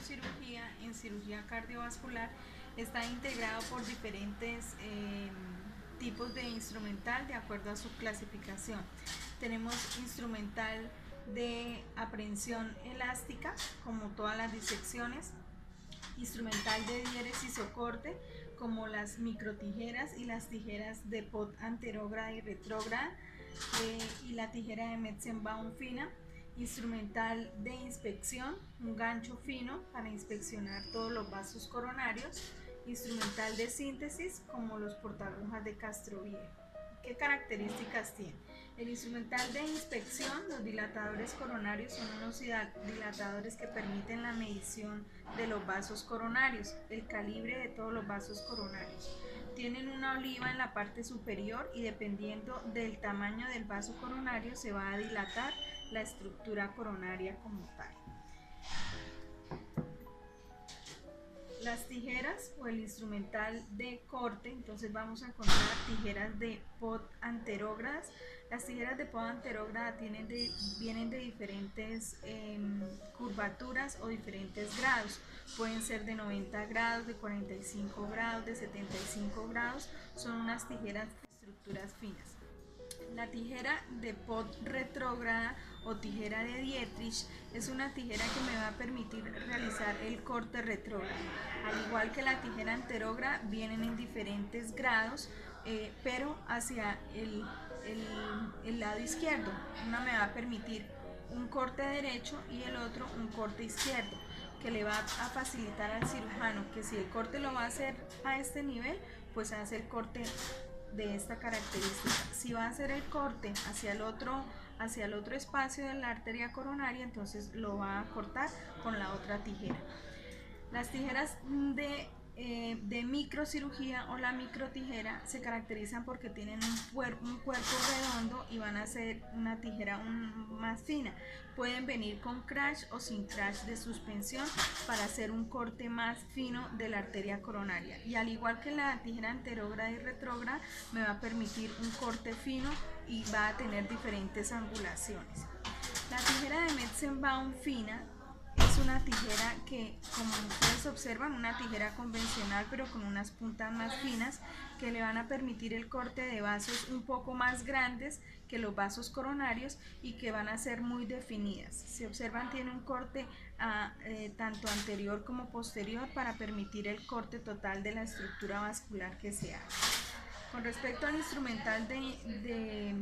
microcirugía en cirugía cardiovascular está integrado por diferentes tipos de instrumental de acuerdo a su clasificación. Tenemos instrumental de aprehensión elástica, como todas las disecciones, instrumental de diéresis o corte, como las microtijeras y las tijeras de pod anterógrada y retrógrada, y la tijera de Metzenbaum fina, instrumental de inspección, un gancho fino para inspeccionar todos los vasos coronarios, instrumental de síntesis como los portagujas de Castroviejo. ¿Qué características tiene? El instrumental de inspección, los dilatadores coronarios son unos dilatadores que permiten la medición de los vasos coronarios, el calibre de todos los vasos coronarios. Tienen una oliva en la parte superior y dependiendo del tamaño del vaso coronario se va a dilatar la estructura coronaria como tal. Las tijeras o el instrumental de corte, entonces vamos a encontrar tijeras de pod anterógradas. Las tijeras de pod anterógrada vienen de diferentes curvaturas o diferentes grados. Pueden ser de 90 grados, de 45 grados, de 75 grados. Son unas tijeras de estructuras finas. La tijera de pod retrógrada o tijera de Dietrich es una tijera que me va a permitir realizar el corte retrógrado. Al igual que la tijera anterógrada, vienen en diferentes grados, pero hacia el lado izquierdo. Una me va a permitir un corte derecho y el otro un corte izquierdo, que le va a facilitar al cirujano que si el corte lo va a hacer a este nivel, pues hace el corte de esta característica. Si va a hacer el corte hacia el otro espacio de la arteria coronaria, entonces lo va a cortar con la otra tijera. Las tijeras de microcirugía o la microtijera se caracterizan porque tienen un cuerpo redondo y van a ser una tijera más fina. Pueden venir con crash o sin crash de suspensión para hacer un corte más fino de la arteria coronaria. Y al igual que la tijera anterógrada y retrógrada, me va a permitir un corte fino y va a tener diferentes angulaciones. La tijera de Metzenbaum fina es una tijera que, como ustedes observan, una tijera convencional pero con unas puntas más finas que le van a permitir el corte de vasos un poco más grandes que los vasos coronarios y que van a ser muy definidas. Si observan, tiene un corte tanto anterior como posterior para permitir el corte total de la estructura vascular que se haga. Con respecto al instrumental de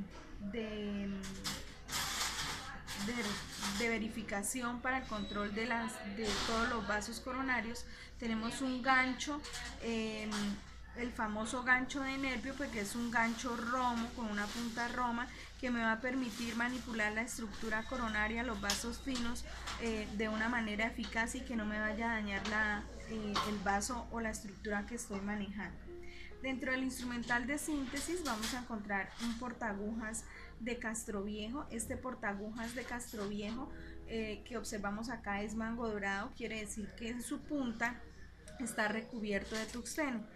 verificación para el control de todos los vasos coronarios, tenemos un gancho, el famoso gancho de nervio, porque es un gancho romo con una punta roma que me va a permitir manipular la estructura coronaria, los vasos finos, de una manera eficaz y que no me vaya a dañar el vaso o la estructura que estoy manejando. Dentro del instrumental de síntesis vamos a encontrar un portagujas de Castroviejo. Este portagujas de Castroviejo que observamos acá es mango dorado, quiere decir que en su punta está recubierto de tuxteno.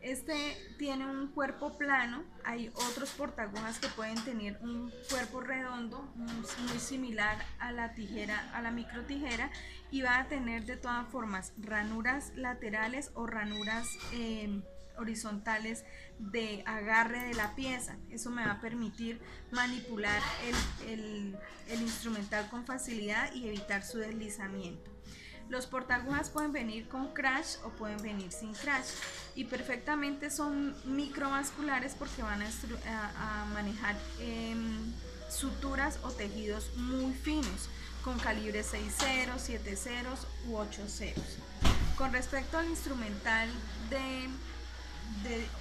Este tiene un cuerpo plano. Hay otros portagujas que pueden tener un cuerpo redondo muy similar a la tijera, a la microtijera, y va a tener de todas formas ranuras laterales o ranuras horizontales de agarre de la pieza. Eso me va a permitir manipular el instrumental con facilidad y evitar su deslizamiento. Los portagujas pueden venir con crash o pueden venir sin crash y perfectamente son microvasculares porque van a manejar suturas o tejidos muy finos con calibre 6 ceros, 7 ceros u 8 ceros. Con respecto al instrumental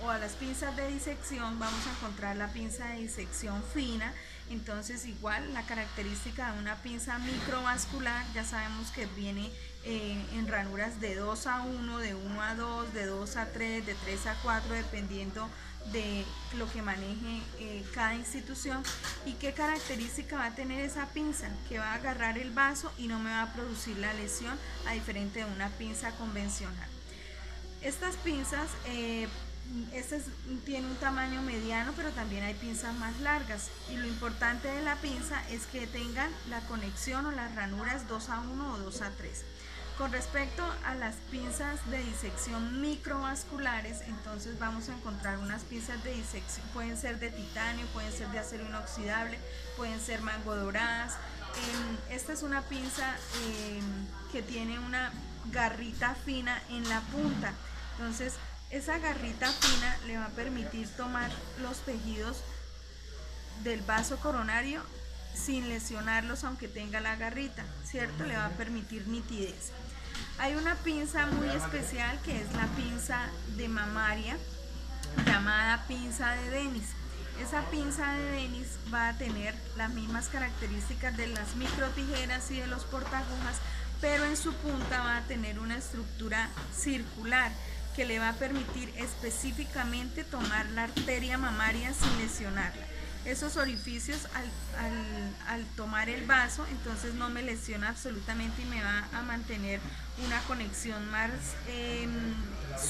o a las pinzas de disección, vamos a encontrar la pinza de disección fina. Entonces, igual la característica de una pinza microvascular, ya sabemos que viene en ranuras de 2 a 1, de 1 a 2, de 2 a 3, de 3 a 4, dependiendo de lo que maneje cada institución. ¿Y qué característica va a tener esa pinza? Que va a agarrar el vaso y no me va a producir la lesión, a diferente de una pinza convencional. Estas pinzas, tiene un tamaño mediano, pero también hay pinzas más largas, y lo importante de la pinza es que tengan la conexión o las ranuras 2 a 1 o 2 a 3. Con respecto a las pinzas de disección microvasculares, entonces vamos a encontrar unas pinzas de disección, pueden ser de titanio, pueden ser de acero inoxidable, pueden ser mango doradas. Esta es una pinza que tiene una garrita fina en la punta, entonces esa garrita fina le va a permitir tomar los tejidos del vaso coronario sin lesionarlos, aunque tenga la garrita, ¿cierto? Le va a permitir nitidez. Hay una pinza muy especial que es la pinza de mamaria, llamada pinza de Denis. Esa pinza de Denis va a tener las mismas características de las micro tijeras y de los portagujas, pero en su punta va a tener una estructura circular que le va a permitir específicamente tomar la arteria mamaria sin lesionarla. Esos orificios al tomar el vaso, entonces no me lesiona absolutamente y me va a mantener una conexión más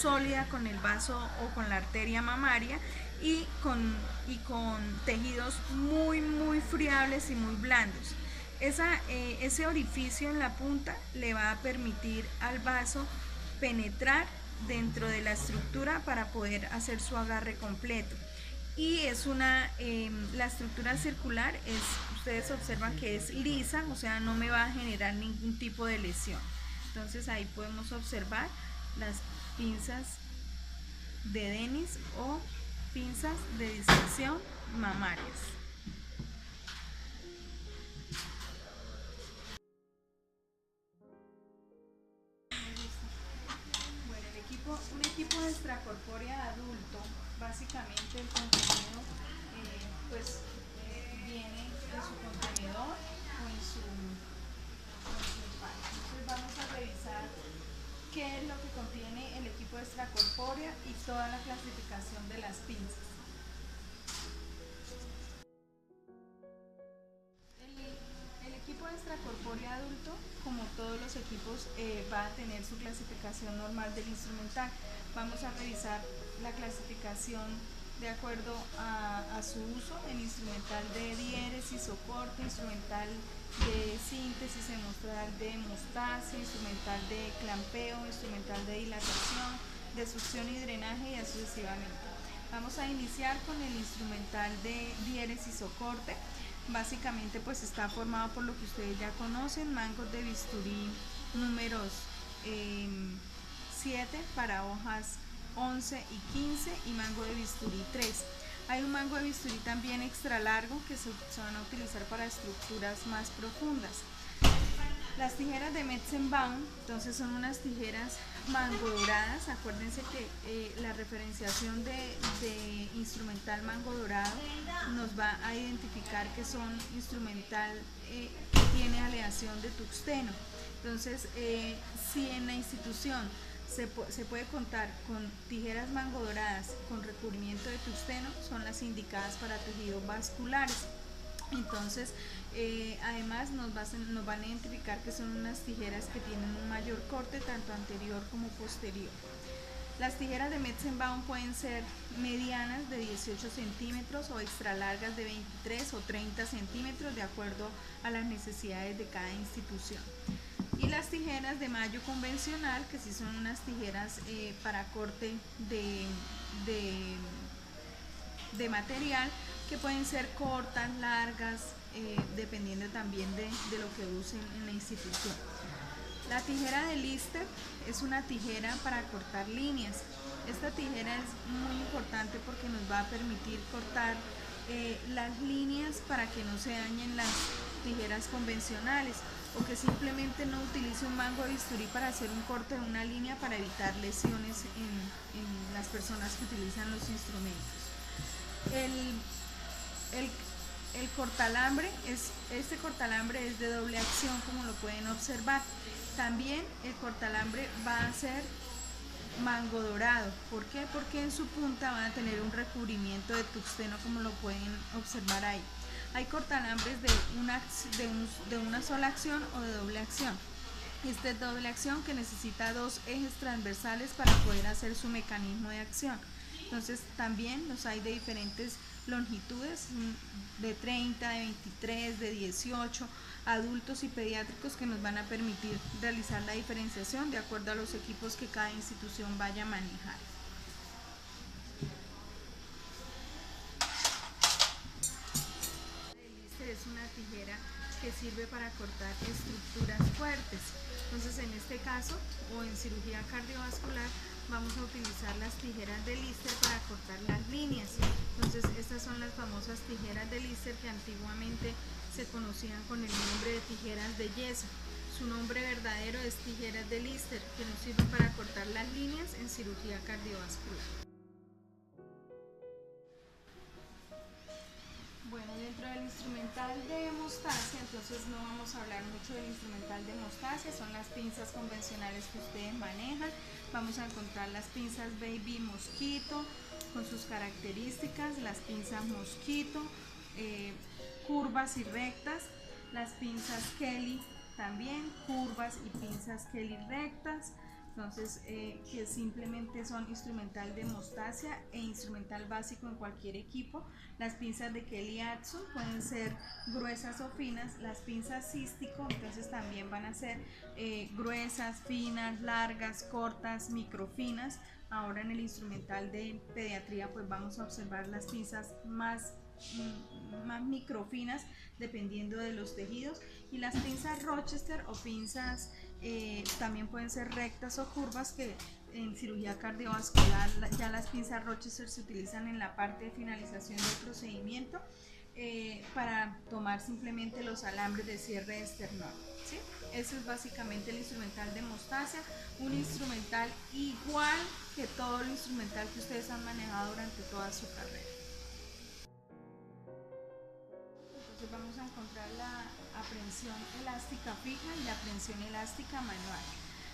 sólida con el vaso o con la arteria mamaria y con tejidos muy friables y muy blandos. Ese orificio en la punta le va a permitir al vaso penetrar dentro de la estructura para poder hacer su agarre completo. Y es la estructura circular ustedes observan que es lisa, o sea, no me va a generar ningún tipo de lesión. Entonces ahí podemos observar las pinzas de Denis o pinzas de disección mamarias. Bueno, un equipo de extracorpórea adulto, básicamente el contenido viene en su contenedor o en su empaque. Entonces vamos a revisar qué es lo que contiene el equipo de extracorpórea y toda la clasificación de las pinzas. El equipo de extracorpórea adulto, como todos los equipos, va a tener su clasificación normal del instrumental. Vamos a revisar la clasificación de acuerdo a su uso, el instrumental de diéresis o corte, instrumental de síntesis hemostral de hemostasia, instrumental de clampeo, instrumental de dilatación, de succión y drenaje y así sucesivamente. Vamos a iniciar con el instrumental de diéresis o corte. Básicamente pues está formado por lo que ustedes ya conocen, mangos de bisturí números 7 para hojas 11 y 15 y mango de bisturí 3. Hay un mango de bisturí también extra largo que se van a utilizar para estructuras más profundas. Las tijeras de Metzenbaum, entonces son unas tijeras mango doradas. Acuérdense que la referenciación de instrumental mango dorado nos va a identificar que son instrumental que tiene aleación de tuxteno. Entonces, si en la institución se puede contar con tijeras mango doradas con recubrimiento de tuxteno, son las indicadas para tejidos vasculares. Entonces, además nos van a identificar que son unas tijeras que tienen un mayor corte tanto anterior como posterior. Las tijeras de Metzenbaum pueden ser medianas de 18 centímetros o extra largas de 23 o 30 centímetros de acuerdo a las necesidades de cada institución. Y las tijeras de Mayo convencional, que sí son unas tijeras para corte de material, que pueden ser cortas, largas, dependiendo también de lo que usen en la institución. La tijera de Lister es una tijera para cortar líneas. Esta tijera es muy importante porque nos va a permitir cortar las líneas para que no se dañen las tijeras convencionales, o que simplemente no utilice un mango de bisturí para hacer un corte de una línea para evitar lesiones en las personas que utilizan los instrumentos. El cortalambre este cortalambre es de doble acción, como lo pueden observar. También el cortalambre va a ser mango dorado. ¿Por qué? Porque en su punta van a tener un recubrimiento de tuxteno, como lo pueden observar ahí. Hay cortalambres de una sola acción o de doble acción. Esta es doble acción, que necesita dos ejes transversales para poder hacer su mecanismo de acción. Entonces también los hay de diferentes longitudes, de 30, de 23, de 18, adultos y pediátricos, que nos van a permitir realizar la diferenciación de acuerdo a los equipos que cada institución vaya a manejar. Es una tijera que sirve para cortar estructuras fuertes. Entonces, en este caso, o en cirugía cardiovascular, vamos a utilizar las tijeras de Lister para cortar las líneas. Entonces, estas son las famosas tijeras de Lister, que antiguamente se conocían con el nombre de tijeras de yeso. Su nombre verdadero es tijeras de Lister, que nos sirven para cortar las líneas en cirugía cardiovascular. Bueno, dentro del instrumental de hemostasia, entonces no vamos a hablar mucho del instrumental de hemostasia, son las pinzas convencionales que ustedes manejan. Vamos a encontrar las pinzas Baby Mosquito con sus características, las pinzas Mosquito, curvas y rectas, las pinzas Kelly también, curvas y pinzas Kelly rectas. Entonces, que simplemente son instrumental de hemostasia e instrumental básico en cualquier equipo. Las pinzas de Kelly Adson pueden ser gruesas o finas. Las pinzas cístico, entonces también van a ser gruesas, finas, largas, cortas, microfinas. Ahora en el instrumental de pediatría pues vamos a observar las pinzas más microfinas dependiendo de los tejidos, y las pinzas Rochester o pinzas también pueden ser rectas o curvas, que en cirugía cardiovascular ya las pinzas Rochester se utilizan en la parte de finalización del procedimiento para tomar simplemente los alambres de cierre de esternón, ¿sí? Eso es básicamente el instrumental de hemostasia, un instrumental igual que todo el instrumental que ustedes han manejado durante toda su carrera. Vamos a encontrar la aprehensión elástica fija y la aprehensión elástica manual.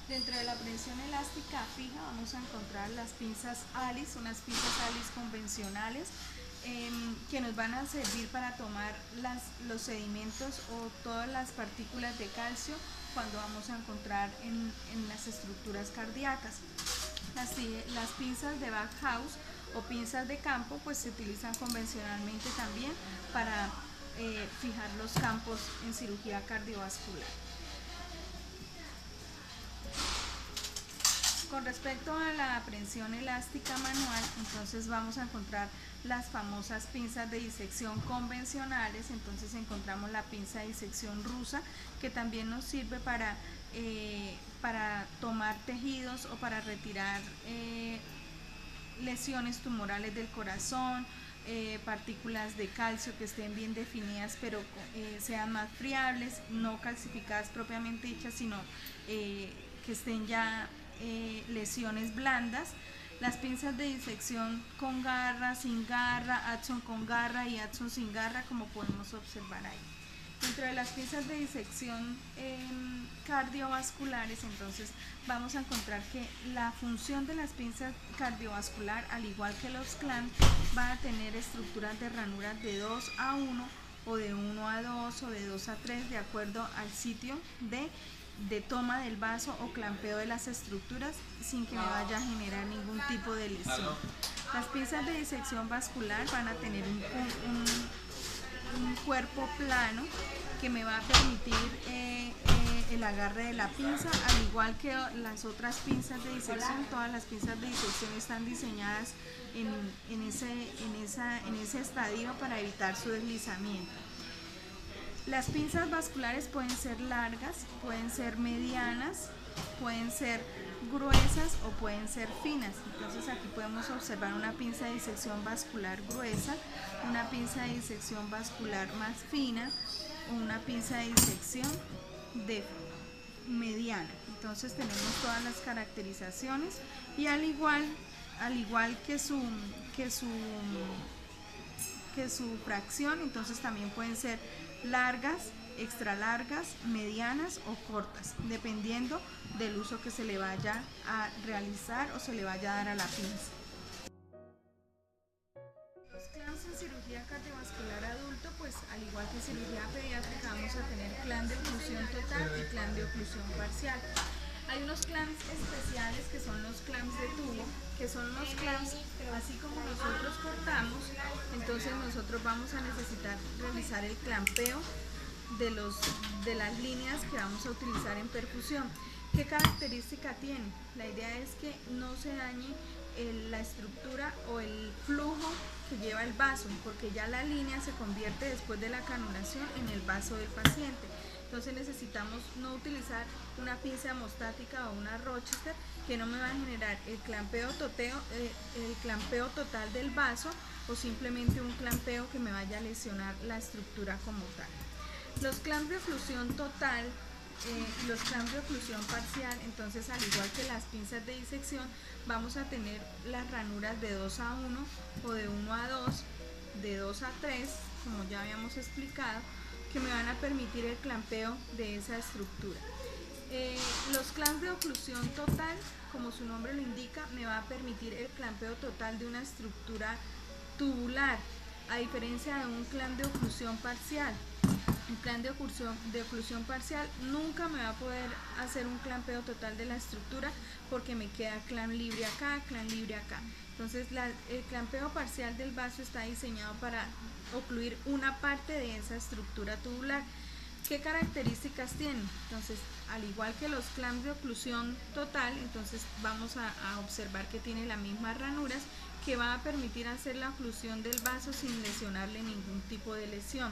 Dentro de la aprehensión elástica fija vamos a encontrar las pinzas Alice, unas pinzas Alice convencionales que nos van a servir para tomar los sedimentos o todas las partículas de calcio cuando vamos a encontrar en las estructuras cardíacas. Las pinzas de Backhouse o pinzas de campo pues se utilizan convencionalmente también para fijar los campos en cirugía cardiovascular. Con respecto a la aprehensión elástica manual, entonces vamos a encontrar las famosas pinzas de disección convencionales. Entonces encontramos la pinza de disección rusa, que también nos sirve para tomar tejidos o para retirar lesiones tumorales del corazón, partículas de calcio que estén bien definidas pero sean más friables, no calcificadas propiamente dichas, sino que estén ya lesiones blandas. Las pinzas de disección con garra, sin garra, Adson con garra y Adson sin garra, como podemos observar ahí. Dentro de las pinzas de disección cardiovasculares, entonces vamos a encontrar que la función de las pinzas cardiovascular, al igual que los clamp, va a tener estructuras de ranuras de 2 a 1 o de 1 a 2 o de 2 a 3 de acuerdo al sitio de toma del vaso o clampeo de las estructuras, sin que me vaya a generar ningún tipo de lesión. Las pinzas de disección vascular van a tener un cuerpo plano que me va a permitir el agarre de la pinza, al igual que las otras pinzas de disección. Todas las pinzas de disección están diseñadas en ese estadio para evitar su deslizamiento. Las pinzas vasculares pueden ser largas, pueden ser medianas, pueden ser gruesas o pueden ser finas. Entonces aquí podemos observar una pinza de disección vascular gruesa, una pinza de disección vascular más fina, una pinza de disección mediana. Entonces tenemos todas las caracterizaciones, y al igual que su fracción, entonces también pueden ser largas, extra largas, medianas o cortas, dependiendo del uso que se le vaya a realizar o se le vaya a dar a la pinza. Los clamps en cirugía cardiovascular adulto, pues al igual que en cirugía pediátrica, vamos a tener clamp de oclusión total y clamp de oclusión parcial. Hay unos clamps especiales que son los clamps de tubo, que son unos clamps, así como nosotros cortamos, entonces nosotros vamos a necesitar realizar el clampeo de las líneas que vamos a utilizar en percusión. ¿Qué característica tiene? La idea es que no se dañe la estructura o el flujo que lleva el vaso, porque ya la línea se convierte después de la canulación en el vaso del paciente. Entonces necesitamos no utilizar una pinza hemostática o una Rochester que no me va a generar el clampeo total del vaso o simplemente un clampeo que me vaya a lesionar la estructura como tal. Los clamps de oclusión total y los clamps de oclusión parcial, entonces al igual que las pinzas de disección, vamos a tener las ranuras de 2 a 1 o de 1 a 2, de 2 a 3, como ya habíamos explicado, que me van a permitir el clampeo de esa estructura. Los clamps de oclusión total, como su nombre lo indica, me va a permitir el clampeo total de una estructura tubular, a diferencia de un clamp de oclusión parcial. El clamp de oclusión parcial nunca me va a poder hacer un clampeo total de la estructura porque me queda clamp libre acá, clamp libre acá. Entonces el clampeo parcial del vaso está diseñado para ocluir una parte de esa estructura tubular. ¿Qué características tiene? Entonces, al igual que los clamps de oclusión total, entonces vamos a observar que tiene las mismas ranuras que va a permitir hacer la oclusión del vaso sin lesionarle ningún tipo de lesión.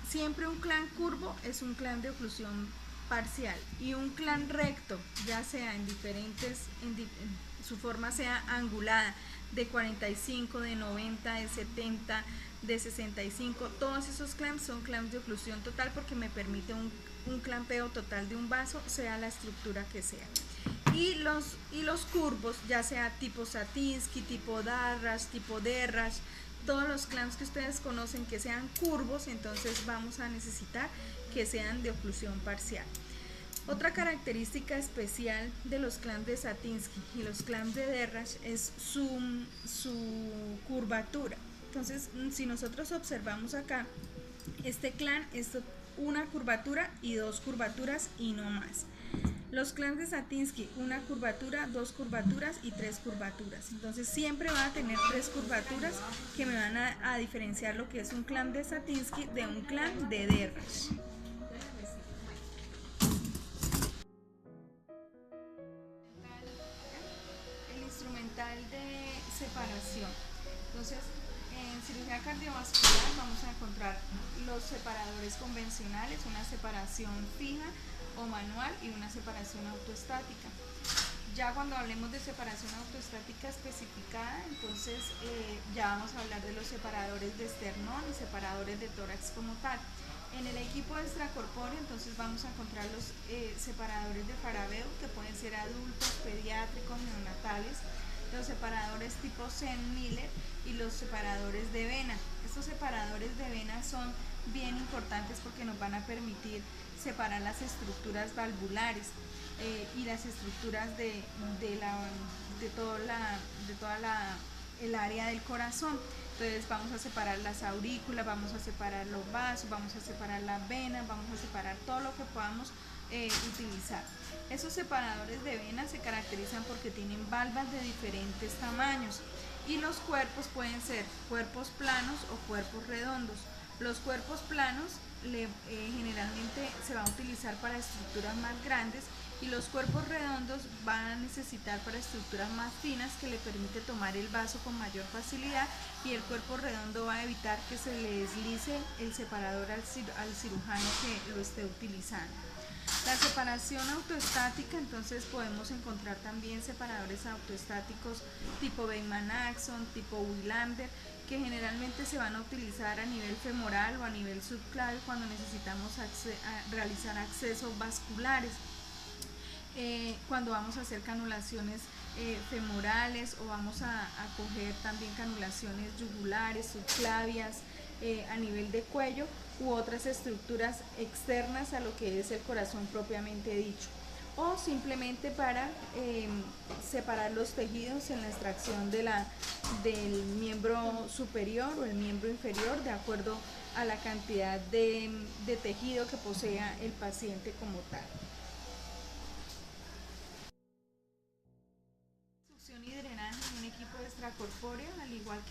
Siempre un clamp curvo es un clamp de oclusión parcial y un clamp recto, ya sea su forma sea angulada, de 45, de 90, de 70, de 65, todos esos clamps son clamps de oclusión total porque me permite un clampeo total de un vaso, sea la estructura que sea. Y los curvos, ya sea tipo Satinsky, tipo Darrash, tipo Derrash, todos los clamps que ustedes conocen que sean curvos, entonces vamos a necesitar que sean de oclusión parcial. Otra característica especial de los clamps de Satinsky y los clamps de Derrash es su curvatura. Entonces, si nosotros observamos acá, este clamp es una curvatura y dos curvaturas y no más. Los clamps de Satinsky, una curvatura, dos curvaturas y tres curvaturas. Entonces siempre van a tener tres curvaturas que me van a diferenciar lo que es un clamp de Satinsky de un clamp de Derrash. El instrumental de separación. Entonces, en cirugía cardiovascular vamos a encontrar los separadores convencionales, una separación fija o manual y una separación autoestática. Ya cuando hablemos de separación autoestática especificada, entonces ya vamos a hablar de los separadores de esternón y separadores de tórax como tal. En el equipo extracorpóreo entonces vamos a encontrar los separadores de Farabeu, que pueden ser adultos, pediátricos, neonatales, los separadores tipo Sen-Miller y los separadores de vena. Estos separadores de vena son bien importantes porque nos van a permitir separar las estructuras valvulares y las estructuras de toda el área del corazón. Entonces vamos a separar las aurículas, vamos a separar los vasos, vamos a separar las venas, vamos a separar todo lo que podamos utilizar. Esos separadores de venas se caracterizan porque tienen valvas de diferentes tamaños y los cuerpos pueden ser cuerpos planos o cuerpos redondos. Los cuerpos planos generalmente se van a utilizar para estructuras más grandes y los cuerpos redondos van a necesitar para estructuras más finas que le permite tomar el vaso con mayor facilidad, y el cuerpo redondo va a evitar que se le deslice el separador al cirujano que lo esté utilizando. La separación autoestática, entonces podemos encontrar también separadores autoestáticos tipo Beiman-Axon, tipo Wilander, que generalmente se van a utilizar a nivel femoral o a nivel subclavio cuando necesitamos realizar accesos vasculares. Cuando vamos a hacer canulaciones femorales o vamos a coger también canulaciones yugulares, subclavias, a nivel de cuello u otras estructuras externas a lo que es el corazón propiamente dicho, o simplemente para separar los tejidos en la extracción del miembro superior o el miembro inferior de acuerdo a la cantidad de tejido que posea el paciente como tal.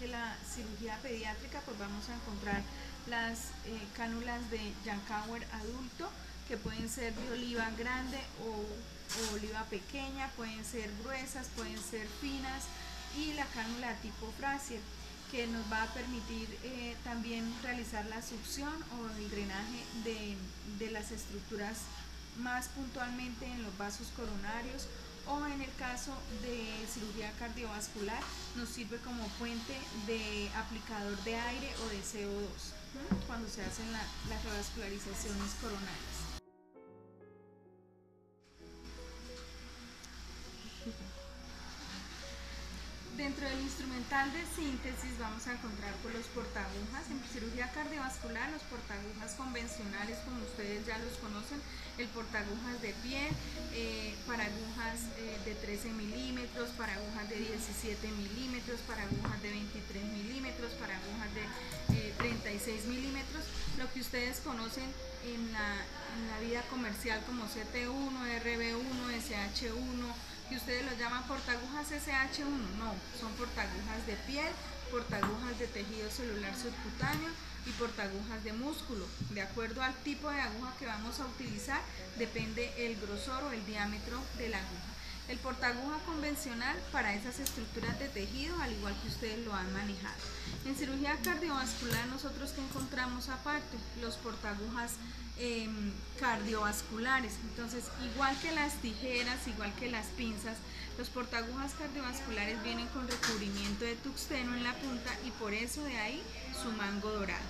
que la cirugía pediátrica, pues vamos a encontrar las cánulas de Yankauer adulto, que pueden ser de oliva grande o oliva pequeña, pueden ser gruesas, pueden ser finas, y la cánula tipo Frazier, que nos va a permitir también realizar la succión o el drenaje de las estructuras más puntualmente en los vasos coronarios, o en el caso de cirugía cardiovascular nos sirve como fuente de aplicador de aire o de CO2 cuando se hacen las revascularizaciones coronarias. Dentro del instrumental de síntesis vamos a encontrar pues, los portaagujas. En cirugía cardiovascular, los portaagujas convencionales, como ustedes ya los conocen, el portaagujas de pie, para agujas de 13 milímetros, para agujas de 17 milímetros, para agujas de 23 milímetros, para agujas de 36 milímetros, lo que ustedes conocen en la vida comercial como CT1, RB1, SH1, que ustedes los llaman portaagujas SH1, no, son portaagujas de piel, portaagujas de tejido celular subcutáneo y portaagujas de músculo. De acuerdo al tipo de aguja que vamos a utilizar, depende el grosor o el diámetro de la aguja. El portaaguja convencional para esas estructuras de tejido, al igual que ustedes lo han manejado. En cirugía cardiovascular, nosotros que encontramos aparte los portaagujas cardiovasculares. Entonces, igual que las tijeras, igual que las pinzas, los portaagujas cardiovasculares vienen con recubrimiento de tuxteno en la punta y por eso de ahí su mango dorado.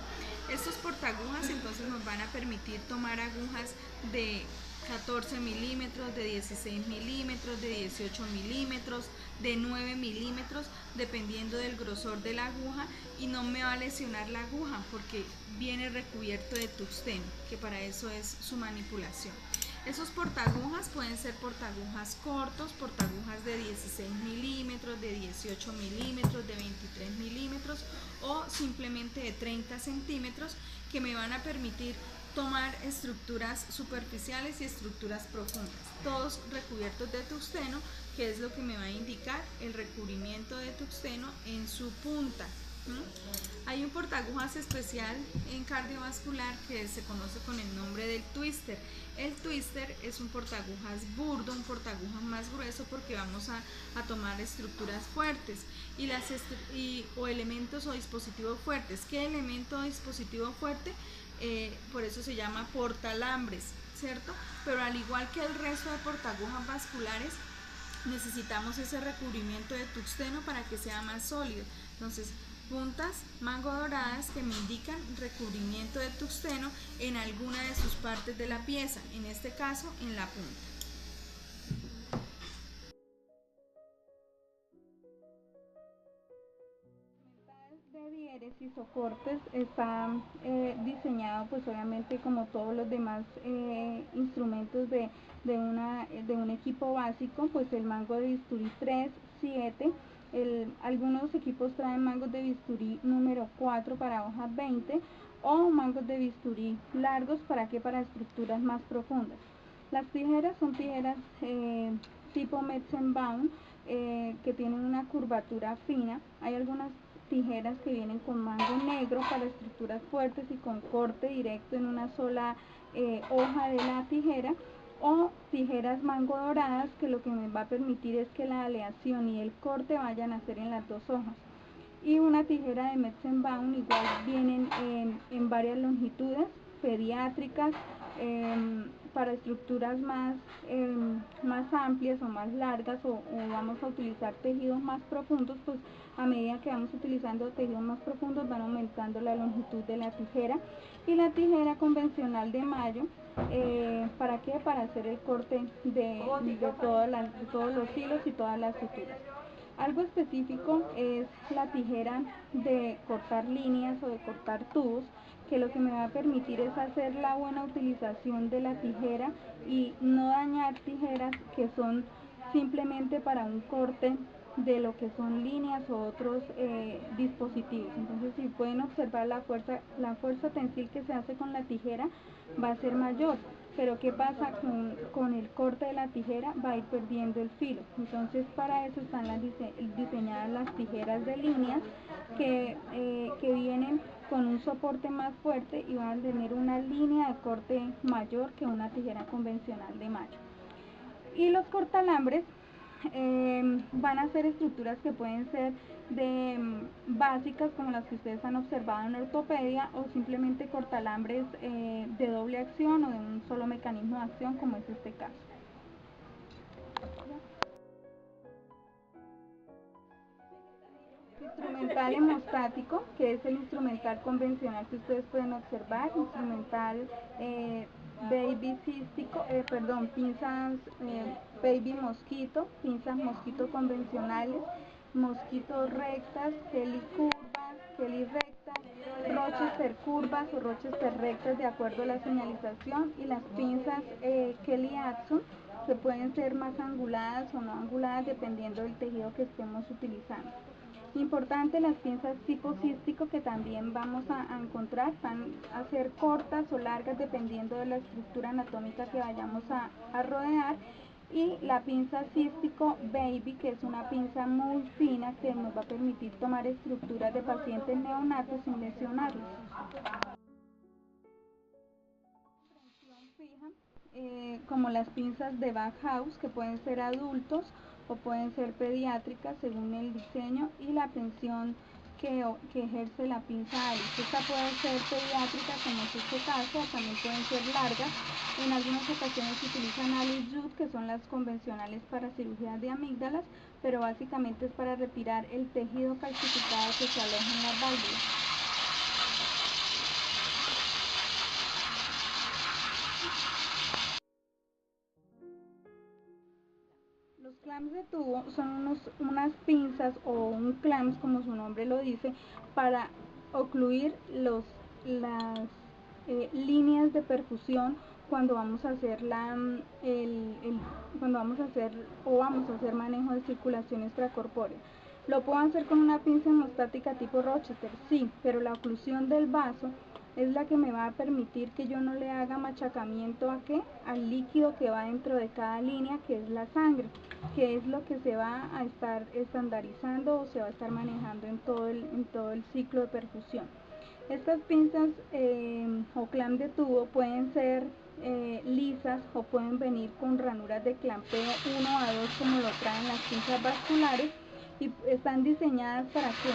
Estos portaagujas entonces nos van a permitir tomar agujas de 14 milímetros, de 16 milímetros, de 18 milímetros, de 9 milímetros, dependiendo del grosor de la aguja, y no me va a lesionar la aguja porque viene recubierto de tuxteno, que para eso es su manipulación. Esos portaagujas pueden ser portaagujas cortos, portaagujas de 16 milímetros, de 18 milímetros, de 23 milímetros o simplemente de 30 centímetros, que me van a permitir tomar estructuras superficiales y estructuras profundas, todos recubiertos de tuxteno, que es lo que me va a indicar el recubrimiento de tuxteno en su punta. Hay un portaagujas especial en cardiovascular que se conoce con el nombre del twister. El twister es un portaagujas burdo, un portaagujas más grueso, porque vamos a tomar estructuras fuertes o elementos o dispositivos fuertes. ¿Qué elemento o dispositivo fuerte? Por eso se llama portalambres, ¿cierto? Pero al igual que el resto de portaagujas vasculares, necesitamos ese recubrimiento de tuxteno para que sea más sólido. Entonces, puntas mango doradas que me indican recubrimiento de tuxteno en alguna de sus partes de la pieza, en este caso en la punta. De diéresis o cortes está diseñado pues obviamente como todos los demás instrumentos de un equipo básico, pues el mango de bisturí 3, 7, algunos equipos traen mangos de bisturí número 4 para hojas 20 o mangos de bisturí largos para estructuras más profundas. Las tijeras son tijeras tipo Metzenbaum, que tienen una curvatura fina. Hay algunas tijeras que vienen con mango negro para estructuras fuertes y con corte directo en una sola hoja de la tijera, o tijeras mango doradas, que lo que me va a permitir es que la aleación y el corte vayan a ser en las dos hojas. Y una tijera de Metzenbaum igual vienen en varias longitudes, pediátricas, para estructuras más amplias o más largas, o vamos a utilizar tejidos más profundos, pues a medida que vamos utilizando tejidos más profundos van aumentando la longitud de la tijera. Y la tijera convencional de Mayo, ¿para qué? Para hacer el corte de todos los hilos y todas las suturas. Algo específico es la tijera de cortar líneas o de cortar tubos, que lo que me va a permitir es hacer la buena utilización de la tijera y no dañar tijeras que son simplemente para un corte de lo que son líneas o otros dispositivos. Entonces, si pueden observar la fuerza tensil que se hace con la tijera va a ser mayor. pero ¿qué pasa con el corte de la tijera? Va a ir perdiendo el filo. Entonces para eso están diseñadas las tijeras de línea que vienen con un soporte más fuerte y van a tener una línea de corte mayor que una tijera convencional de malla. Y los cortalambres van a ser estructuras que pueden ser básicas como las que ustedes han observado en ortopedia, o simplemente cortalambres de doble acción o de un solo mecanismo de acción, como es este caso. Instrumental hemostático, que es el instrumental convencional que ustedes pueden observar. Instrumental baby cístico, pinzas baby mosquito, pinzas mosquito convencionales, mosquitos rectas, helicurvas, helirectas, Rochester curvas o Rochester rectas de acuerdo a la señalización, y las pinzas Kelly Axon, que pueden ser más anguladas o no anguladas dependiendo del tejido que estemos utilizando. Importante, las pinzas tipo cístico, que también vamos a encontrar, van a ser cortas o largas dependiendo de la estructura anatómica que vayamos a rodear, y la pinza cístico baby, que es una pinza muy fina que nos va a permitir tomar estructuras de pacientes neonatos sin lesionarlos. Como las pinzas de Backhaus, que pueden ser adultos o pueden ser pediátricas según el diseño y la prensión que ejerce la pinza Alice. Esta puede ser pediátrica, como es este caso, o también pueden ser largas. En algunas ocasiones se utilizan Alice Jut, que son las convencionales para cirugías de amígdalas, pero básicamente es para retirar el tejido calcificado que se aloja en las válvulas. Los clamps de tubo son unas pinzas o un clamps, como su nombre lo dice, para ocluir las líneas de perfusión cuando vamos a hacer cuando vamos a hacer manejo de circulación extracorpórea. ¿Lo puedo hacer con una pinza hemostática tipo Rochester? Sí, pero la oclusión del vaso es la que me va a permitir que yo no le haga machacamiento al líquido que va dentro de cada línea, que es la sangre, que es lo que se va a estar estandarizando o se va a estar manejando en todo el ciclo de perfusión. Estas pinzas o clamp de tubo pueden ser lisas o pueden venir con ranuras de clampeo 1 a 2, como lo traen las pinzas vasculares, y están diseñadas ¿para qué?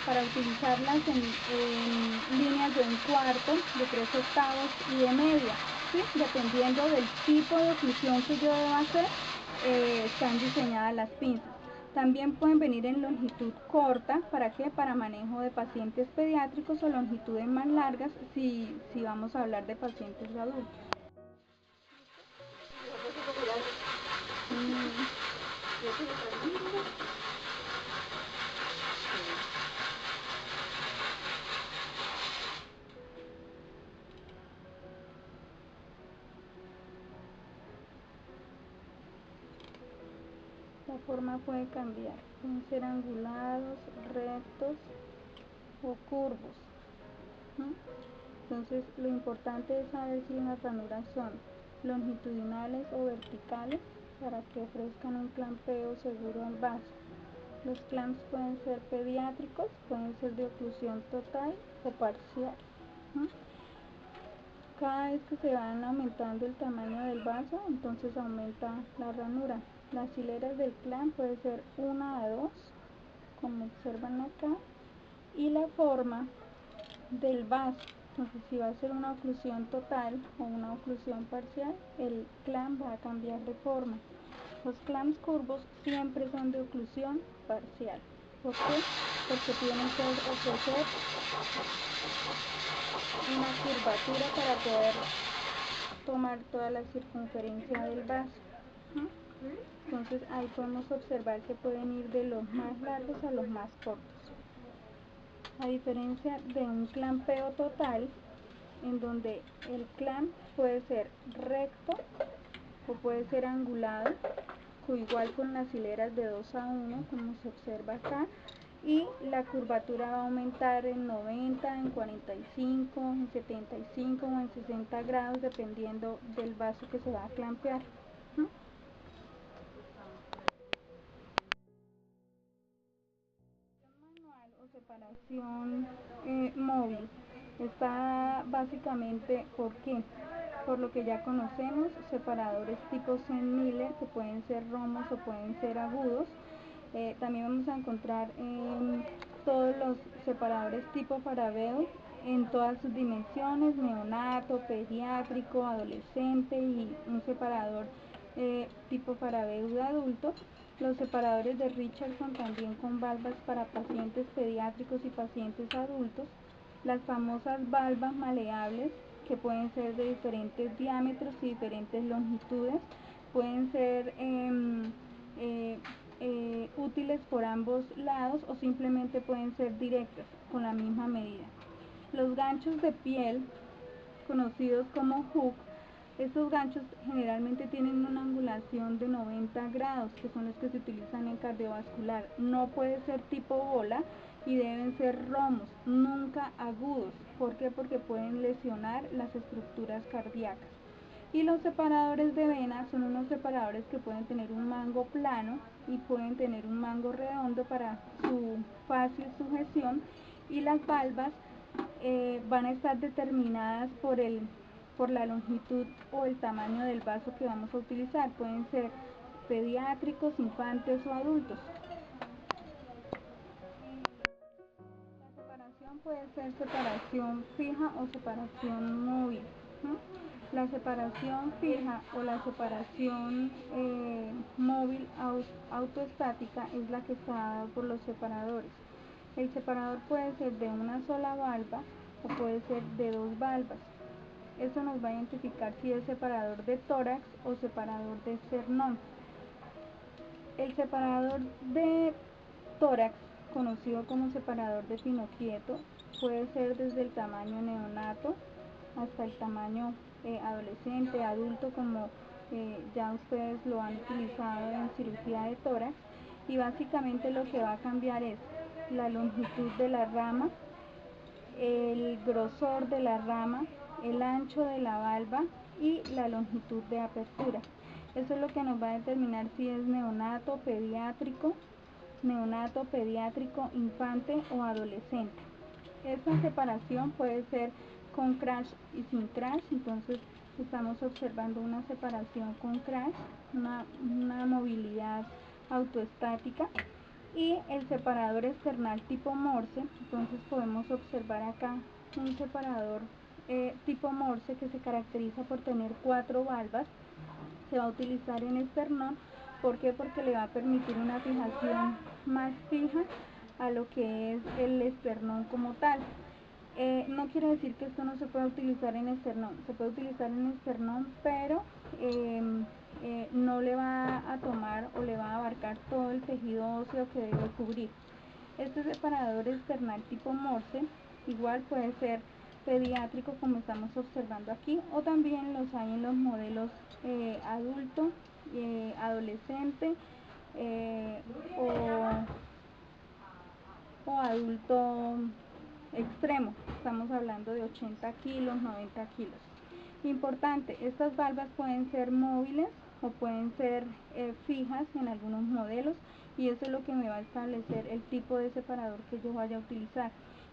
Para utilizarlas en líneas de 1/4, de 3/8 y de media, ¿sí? Dependiendo del tipo de oclusión que yo deba hacer, están diseñadas las pinzas. También pueden venir en longitud corta, ¿para qué? Para manejo de pacientes pediátricos, o longitudes más largas si vamos a hablar de pacientes adultos. La forma puede cambiar, pueden ser angulados, rectos o curvos. Entonces lo importante es saber si las ranuras son longitudinales o verticales para que ofrezcan un clampeo seguro al vaso. Los clamps pueden ser pediátricos, pueden ser de oclusión total o parcial. Cada vez que se van aumentando el tamaño del vaso, entonces aumenta la ranura. Las hileras del clamp puede ser 1 a 2, como observan acá, y la forma del vaso, entonces si va a ser una oclusión total o una oclusión parcial, el clamp va a cambiar de forma. Los clamps curvos siempre son de oclusión parcial. ¿Por qué? Porque tienen que ofrecer una curvatura para poder tomar toda la circunferencia del vaso. Entonces ahí podemos observar que pueden ir de los más largos a los más cortos. A diferencia de un clampeo total, en donde el clamp puede ser recto o puede ser angulado, igual con las hileras de 2 a 1, como se observa acá, y la curvatura va a aumentar en 90, en 45, en 75 o en 60 grados dependiendo del vaso que se va a clampear. Manual o separación móvil está básicamente por lo que ya conocemos, separadores tipo Zen-Miller que pueden ser romos o pueden ser agudos. También vamos a encontrar todos los separadores tipo Farabeo en todas sus dimensiones, neonato, pediátrico, adolescente y un separador tipo Farabeo de adultos. Los separadores de Richardson también con valvas para pacientes pediátricos y pacientes adultos. Las famosas valvas maleables que pueden ser de diferentes diámetros y diferentes longitudes, pueden ser útiles por ambos lados o simplemente pueden ser directas con la misma medida. Los ganchos de piel, conocidos como hook, estos ganchos generalmente tienen una angulación de 90 grados, que son los que se utilizan en cardiovascular. No puede ser tipo bola y deben ser romos, nunca agudos. ¿Por qué? Porque pueden lesionar las estructuras cardíacas. Y los separadores de vena son unos separadores que pueden tener un mango plano y pueden tener un mango redondo para su fácil sujeción, y las valvas van a estar determinadas por la longitud o el tamaño del vaso que vamos a utilizar. Pueden ser pediátricos, infantes o adultos. La separación puede ser separación fija o separación móvil. La separación fija o la separación móvil autoestática es la que está dada por los separadores. El separador puede ser de una sola valva o puede ser de dos valvas. Eso nos va a identificar si es separador de tórax o separador de esternón. El separador de tórax, conocido como separador de Pino-Quieto, puede ser desde el tamaño neonato hasta el tamaño adolescente, adulto, como ya ustedes lo han utilizado en cirugía de tórax, y básicamente lo que va a cambiar es la longitud de la rama, el grosor de la rama, el ancho de la valva y la longitud de apertura. Eso es lo que nos va a determinar si es neonato, pediátrico, infante o adolescente. Esta separación puede ser con crash y sin crash, entonces estamos observando una separación con crash, una movilidad autoestática, y el separador external tipo Morse. Entonces podemos observar acá un separador tipo Morse que se caracteriza por tener 4 valvas. Se va a utilizar en esternón. ¿Por qué? Porque le va a permitir una fijación más fija a lo que es el esternón como tal. No quiere decir que esto no se pueda utilizar en esternón, se puede utilizar en esternón, pero no le va a tomar o le va a abarcar todo el tejido óseo que debe cubrir. Este separador external tipo Morse igual puede ser pediátrico, como estamos observando aquí, o también los hay en los modelos adulto, adolescente o adulto extremo. Estamos hablando de 80 kilos, 90 kilos. Importante, estas valvas pueden ser móviles o pueden ser fijas en algunos modelos, y eso es lo que me va a establecer el tipo de separador que yo vaya a utilizar.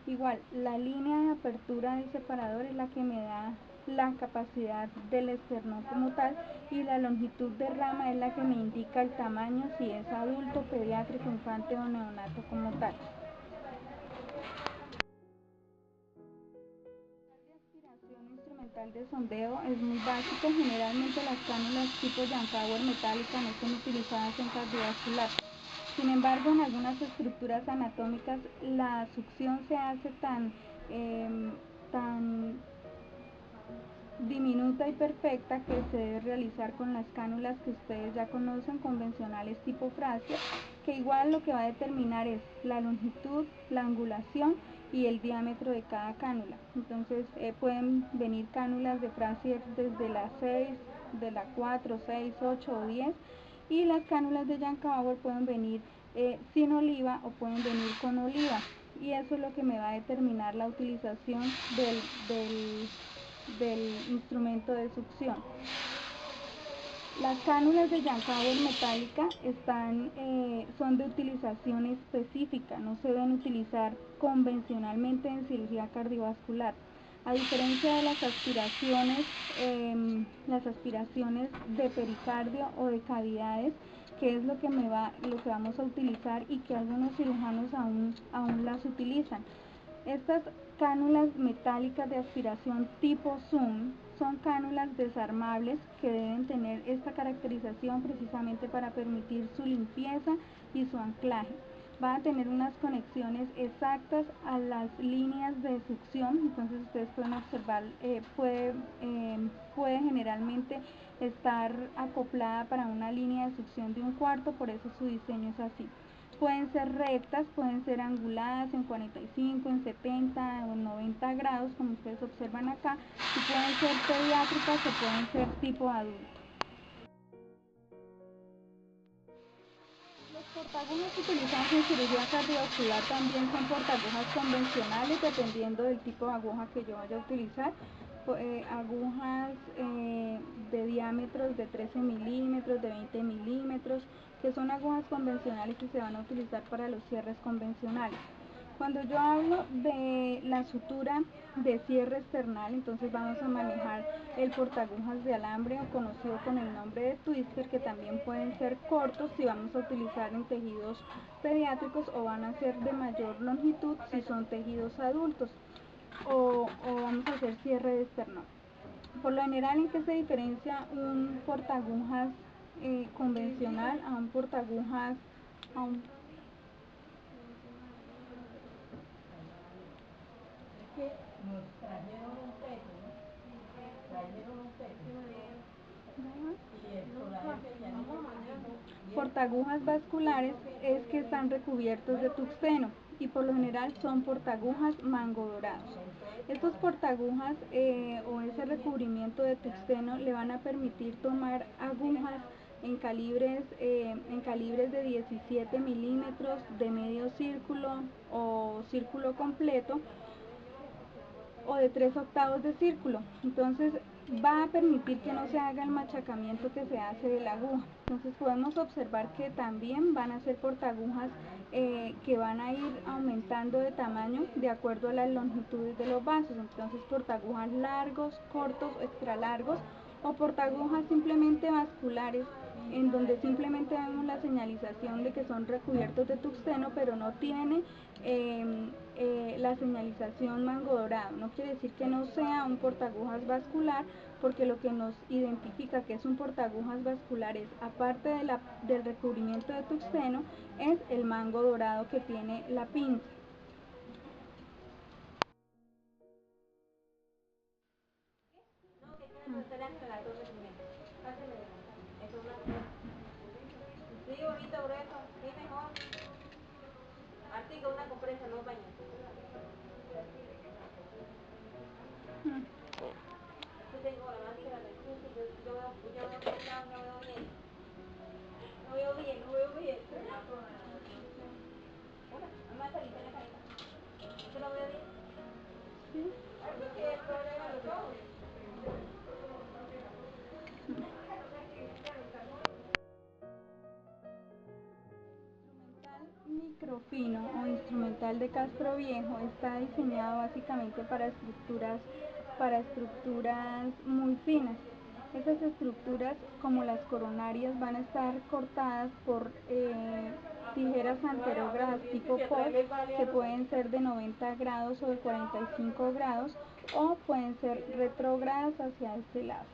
Igual, la línea de apertura del separador es la que me da la capacidad del esternón como tal, y la longitud de rama es la que me indica el tamaño, si es adulto, pediátrico, infante o neonato como tal. Instrumental de sondeo es muy básico. Generalmente las cánulas tipo Janpower metálica no son utilizadas en cardiovascular. Sin embargo, en algunas estructuras anatómicas la succión se hace tan diminuta y perfecta que se debe realizar con las cánulas que ustedes ya conocen, convencionales tipo Frazier, que igual lo que va a determinar es la longitud, la angulación y el diámetro de cada cánula. Entonces pueden venir cánulas de Frazier desde la 6, de la 4, 6, 8 o 10, y las cánulas de Janpower pueden venir sin oliva o pueden venir con oliva, y eso es lo que me va a determinar la utilización del instrumento de succión. Las cánulas de Jan Power metálica son de utilización específica, no se deben utilizar convencionalmente en cirugía cardiovascular. A diferencia de las aspiraciones de pericardio o de cavidades, que es lo que vamos a utilizar y que algunos cirujanos aún las utilizan. Estas cánulas metálicas de aspiración tipo Zoom son cánulas desarmables que deben tener esta caracterización precisamente para permitir su limpieza y su anclaje. Van a tener unas conexiones exactas a las líneas de succión, entonces ustedes pueden observar, puede generalmente estar acoplada para una línea de succión de 1/4, por eso su diseño es así. Pueden ser rectas, pueden ser anguladas en 45, en 70 o en 90 grados, como ustedes observan acá, y pueden ser pediátricas o pueden ser tipo adulto. Los portagujas utilizados en cirugía cardiovascular también son portagujas convencionales, dependiendo del tipo de aguja que yo vaya a utilizar. Agujas de diámetros de 13 milímetros, de 20 milímetros, que son agujas convencionales que se van a utilizar para los cierres convencionales. Cuando yo hablo de la sutura de cierre external, entonces vamos a manejar el portagujas de alambre, o conocido con el nombre de twister, que también pueden ser cortos si vamos a utilizar en tejidos pediátricos, o van a ser de mayor longitud si son tejidos adultos, o vamos a hacer cierre de esternón. Por lo general, ¿en qué se diferencia un portagujas convencional a un portagujas portagujas vasculares? Es que están recubiertos de tuxteno y por lo general son portagujas mango dorados. Estos portagujas o ese recubrimiento de tuxteno le van a permitir tomar agujas en calibres de 17 milímetros, de medio círculo o círculo completo, o de 3/8 de círculo. Entonces va a permitir que no se haga el machacamiento que se hace de la aguja. Entonces podemos observar que también van a ser portagujas que van a ir aumentando de tamaño de acuerdo a las longitudes de los vasos. Entonces portagujas largos, cortos, extra largos, o portagujas simplemente vasculares, en donde simplemente vemos la señalización de que son recubiertos de tuxteno, pero no tiene la señalización mango dorado. No quiere decir que no sea un portagujas vascular, porque lo que nos identifica que es un portagujas vascular es, aparte del recubrimiento de tuxteno, es el mango dorado que tiene la pinza. Sí, bonito, grueso, sí, mejor. Artica una compresa, no baño. Yo tengo la máscara de sucio, yo veo peinado, no veo bien. No veo bien, no veo bien. Una, mamá salita en la carita. ¿No lo veo bien? ¿Sí? Eso que es el problema de los ojos. Microfino o instrumental de Castro Viejo está diseñado básicamente para estructuras muy finas. Esas estructuras, como las coronarias, van a estar cortadas por tijeras anterógradas tipo POT, que pueden ser de 90 grados o de 45 grados, o pueden ser retrógradas hacia este lado.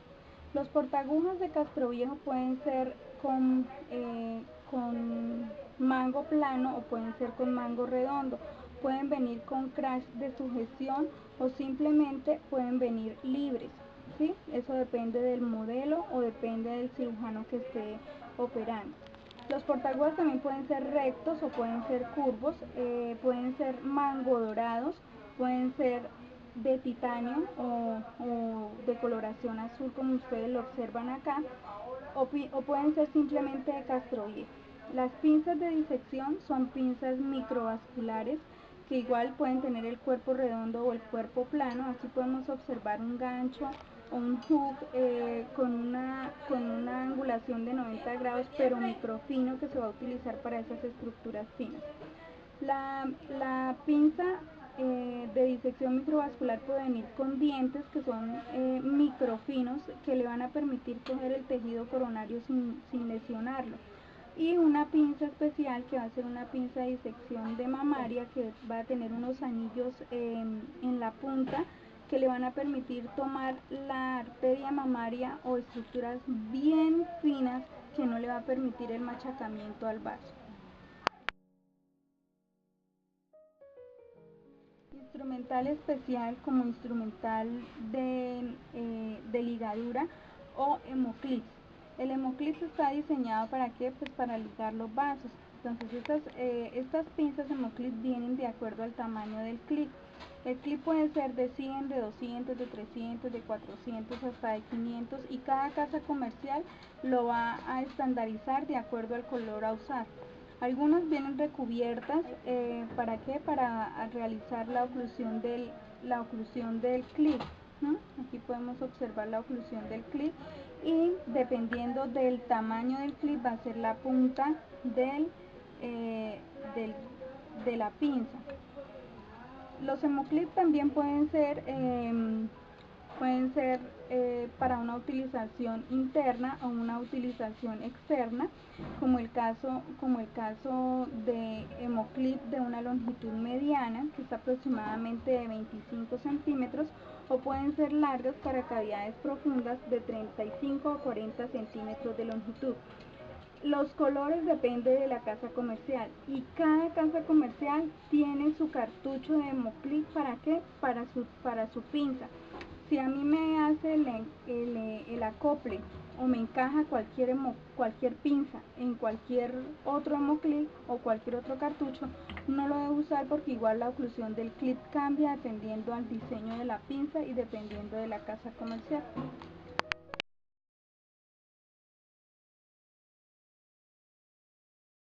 Los portagujas de Castroviejo pueden ser con mango plano o pueden ser con mango redondo. Pueden venir con crash de sujeción o simplemente pueden venir libres, ¿sí? Eso depende del modelo o depende del cirujano que esté operando. Los portagujas también pueden ser rectos o pueden ser curvos, pueden ser mango dorados, pueden ser de titanio o de coloración azul, como ustedes lo observan acá, o pueden ser simplemente de Castroviejo. Las pinzas de disección son pinzas microvasculares que igual pueden tener el cuerpo redondo o el cuerpo plano. Aquí podemos observar un gancho o un hook con una angulación de 90 grados, pero microfino, que se va a utilizar para esas estructuras finas. La pinza de disección microvascular puede venir con dientes que son microfinos, que le van a permitir coger el tejido coronario sin lesionarlo, y una pinza especial que va a ser una pinza de disección de mamaria, que va a tener unos anillos en la punta que le van a permitir tomar la arteria mamaria o estructuras bien finas, que no le va a permitir el machacamiento al vaso. Instrumental especial como instrumental de ligadura o hemoclip. El hemoclip está diseñado ¿para qué? Pues para ligar los vasos. Entonces estas pinzas hemoclip vienen de acuerdo al tamaño del clip. El clip puede ser de 100, de 200, de 300, de 400 hasta de 500, y cada casa comercial lo va a estandarizar de acuerdo al color a usar. Algunas vienen recubiertas, ¿para qué? Para realizar la oclusión del clip, ¿no? Aquí podemos observar la oclusión del clip, y dependiendo del tamaño del clip va a ser la punta de la pinza. Los hemoclips también pueden ser para una utilización interna o una utilización externa, como el caso de hemoclip de una longitud mediana, que es aproximadamente de 25 centímetros, o pueden ser largas para cavidades profundas de 35 a 40 centímetros de longitud. Los colores dependen de la casa comercial, y cada casa comercial tiene su cartucho de hemoclip. ¿Para qué? Para su pinza. Si a mí me hace el acople o me encaja cualquier pinza en cualquier otro hemoclip o cualquier otro cartucho, no lo debo usar, porque igual la oclusión del clip cambia dependiendo al diseño de la pinza y dependiendo de la casa comercial.